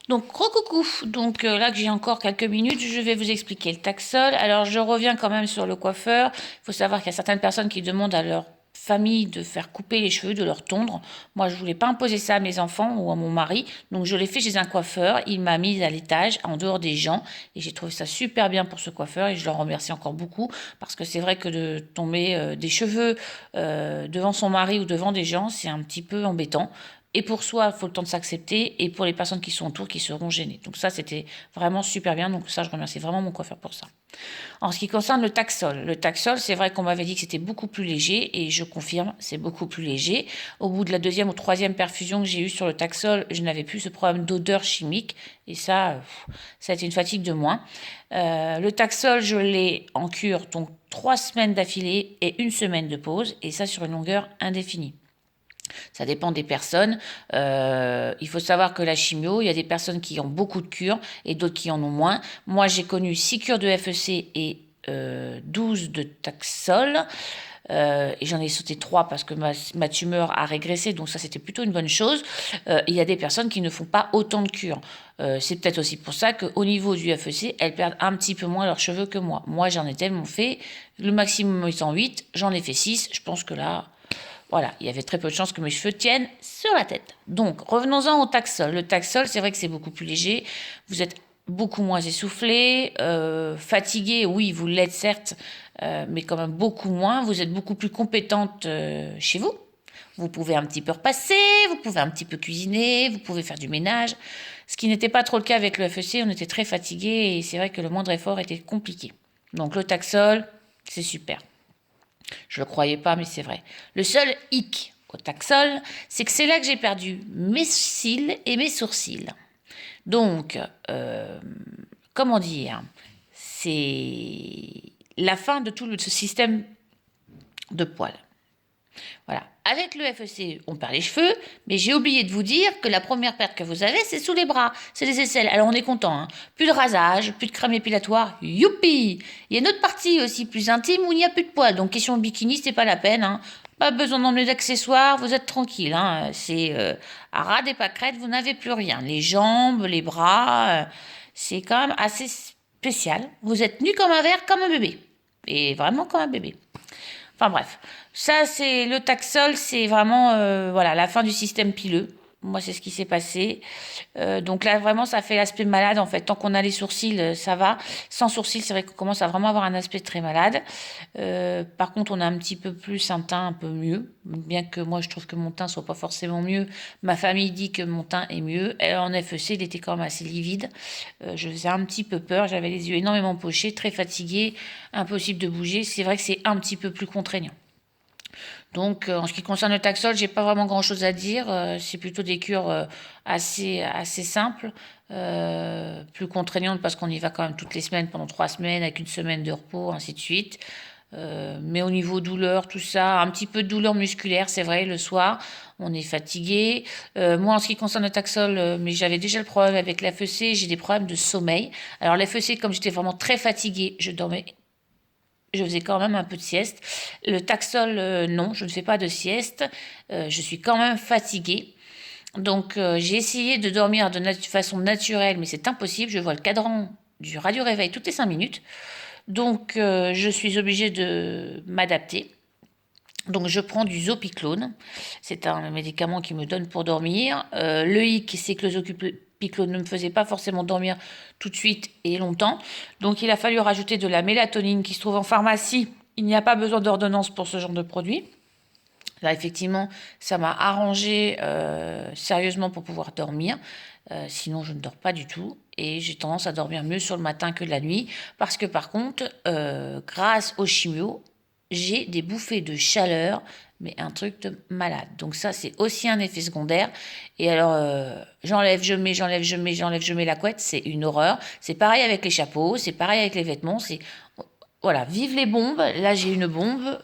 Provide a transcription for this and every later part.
Donc, coucou. Donc là que j'ai encore quelques minutes, je vais vous expliquer le Taxol. Alors, je reviens quand même sur le coiffeur. Il faut savoir qu'il y a certaines personnes qui demandent à leur famille de faire couper les cheveux, de leur tondre. Moi, je voulais pas imposer ça à mes enfants ou à mon mari, donc je l'ai fait chez un coiffeur. Il m'a mise à l'étage, en dehors des gens, et j'ai trouvé ça super bien pour ce coiffeur, et je le remercie encore beaucoup, parce que c'est vrai que de tomber des cheveux devant son mari ou devant des gens, c'est un petit peu embêtant. Et pour soi, il faut le temps de s'accepter. Et pour les personnes qui sont autour, qui seront gênées. Donc ça, c'était vraiment super bien. Donc ça, je remercie vraiment mon coiffeur pour ça. En ce qui concerne le Taxol, c'est vrai qu'on m'avait dit que c'était beaucoup plus léger. Et je confirme, c'est beaucoup plus léger. Au bout de la deuxième ou troisième perfusion que j'ai eue sur le Taxol, je n'avais plus ce problème d'odeur chimique. Et ça a été une fatigue de moins. Le Taxol, je l'ai en cure, donc 3 semaines d'affilée et une semaine de pause. Et ça sur une longueur indéfinie. Ça dépend des personnes. Il faut savoir que la chimio, il y a des personnes qui ont beaucoup de cures et d'autres qui en ont moins. Moi, j'ai connu 6 cures de FEC et 12 de Taxol. Et j'en ai sauté 3 parce que ma tumeur a régressé, donc ça c'était plutôt une bonne chose. Il y a des personnes qui ne font pas autant de cures. C'est peut-être aussi pour ça qu'au niveau du FEC, elles perdent un petit peu moins leurs cheveux que moi. Moi j'en ai tellement fait, le maximum étant 8, j'en ai fait 6. Je pense que là, voilà, il y avait très peu de chances que mes cheveux tiennent sur la tête. Donc, revenons-en au Taxol. Le Taxol, c'est vrai que c'est beaucoup plus léger. Vous êtes beaucoup moins essoufflé, fatigué, oui, vous l'êtes certes, mais quand même beaucoup moins. Vous êtes beaucoup plus compétente chez vous. Vous pouvez un petit peu repasser, vous pouvez un petit peu cuisiner, vous pouvez faire du ménage. Ce qui n'était pas trop le cas avec le FEC, on était très fatigué et c'est vrai que le moindre effort était compliqué. Donc le Taxol, c'est super. Je le croyais pas, mais c'est vrai. Le seul hic au Taxol, c'est que c'est là que j'ai perdu mes cils et mes sourcils. Donc, comment dire, c'est la fin de tout ce système de poils. Voilà. Avec le FEC, on perd les cheveux, mais j'ai oublié de vous dire que la première perte que vous avez, c'est sous les bras, c'est les aisselles. Alors on est content, hein. Plus de rasage, plus de crème épilatoire, youpi. Il y a une autre partie aussi plus intime où il n'y a plus de poils, donc question bikini, c'est pas la peine, hein. Pas besoin d'emmener d'accessoires, vous êtes tranquille, hein. C'est à ras des pâquerettes, vous n'avez plus rien. Les jambes, les bras, c'est quand même assez spécial. Vous êtes nu comme un verre, comme un bébé. Et vraiment comme un bébé. Enfin bref, ça c'est le Taxol, c'est vraiment voilà la fin du système pileux. Moi c'est ce qui s'est passé. Donc là vraiment ça fait l'aspect malade en fait. Tant qu'on a les sourcils, ça va. Sans sourcils, c'est vrai qu'on commence à vraiment avoir un aspect très malade. Par contre, on a un petit peu plus un teint un peu mieux. Bien que moi je trouve que mon teint soit pas forcément mieux. Ma famille dit que mon teint est mieux. Et en FEC, il était quand même assez livide. Je faisais un petit peu peur. J'avais les yeux énormément pochés, très fatiguée, impossible de bouger. C'est vrai que c'est un petit peu plus contraignant. Donc, en ce qui concerne le Taxol, j'ai pas vraiment grand-chose à dire. C'est plutôt des cures assez simples, plus contraignantes parce qu'on y va quand même toutes les semaines pendant 3 semaines avec une semaine de repos, ainsi de suite. Mais au niveau douleur, tout ça, un petit peu de douleur musculaire, c'est vrai, le soir, on est fatigué. Moi, en ce qui concerne le Taxol, mais j'avais déjà le problème avec la l'FEC, j'ai des problèmes de sommeil. Alors la l'FEC, comme j'étais vraiment très fatiguée, je faisais quand même un peu de sieste. Le Taxol, non, je ne fais pas de sieste. Je suis quand même fatiguée. Donc, j'ai essayé de dormir de façon naturelle, mais c'est impossible. Je vois le cadran du radio-réveil toutes les 5 minutes. Donc, je suis obligée de m'adapter. Donc, je prends du Zopiclone. C'est un médicament qui me donne pour dormir. Le hic, c'est que le Zopiclone ne me faisait pas forcément dormir tout de suite et longtemps. Donc, il a fallu rajouter de la mélatonine qui se trouve en pharmacie. Il n'y a pas besoin d'ordonnance pour ce genre de produit. Là, effectivement, ça m'a arrangé sérieusement pour pouvoir dormir. Sinon, je ne dors pas du tout. Et j'ai tendance à dormir mieux sur le matin que la nuit. Parce que par contre, grâce aux chimios, j'ai des bouffées de chaleur, mais un truc de malade. Donc ça, c'est aussi un effet secondaire. Et alors, j'enlève, je mets, j'enlève, je mets, j'enlève, je mets la couette, c'est une horreur. C'est pareil avec les chapeaux, c'est pareil avec les vêtements. C'est voilà, vive les bombes. Là, j'ai une bombe.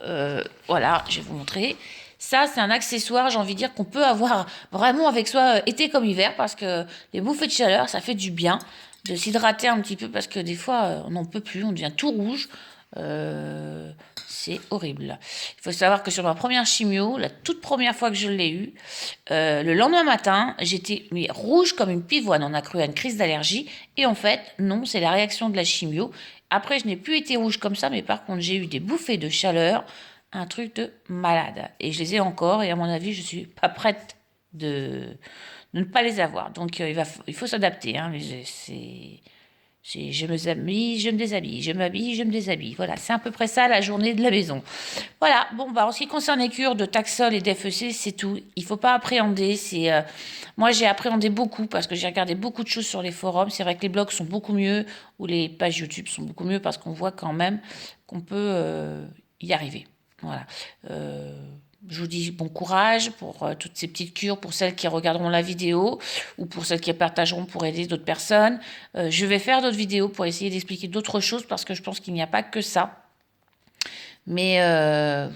Voilà, je vais vous montrer. Ça, c'est un accessoire, j'ai envie de dire, qu'on peut avoir vraiment avec soi, été comme hiver, parce que les bouffées de chaleur, ça fait du bien de s'hydrater un petit peu, parce que des fois, on n'en peut plus, on devient tout rouge. C'est horrible. Il faut savoir que sur ma première chimio, la toute première fois que je l'ai eue, le lendemain matin, j'étais rouge comme une pivoine. On a cru à une crise d'allergie. Et en fait, non, c'est la réaction de la chimio. Après, je n'ai plus été rouge comme ça, mais par contre, j'ai eu des bouffées de chaleur, un truc de malade. Et je les ai encore, et à mon avis, je suis pas prête de ne pas les avoir. Donc, il faut s'adapter. Hein, mais je me habille, je me déshabille, je m'habille, je me déshabille. Voilà, c'est à peu près ça la journée de la maison. Voilà, bon, bah, en ce qui concerne les cures de Taxol et d'FEC, c'est tout. Il faut pas appréhender. Moi, j'ai appréhendé beaucoup parce que j'ai regardé beaucoup de choses sur les forums. C'est vrai que les blogs sont beaucoup mieux ou les pages YouTube sont beaucoup mieux parce qu'on voit quand même qu'on peut y arriver. Voilà. Euh, je vous dis bon courage pour toutes ces petites cures, pour celles qui regarderont la vidéo ou pour celles qui partageront pour aider d'autres personnes. Je vais faire d'autres vidéos pour essayer d'expliquer d'autres choses parce que je pense qu'il n'y a pas que ça. Mais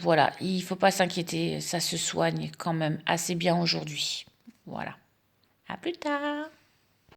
voilà, il ne faut pas s'inquiéter, ça se soigne quand même assez bien aujourd'hui. Voilà. À plus tard.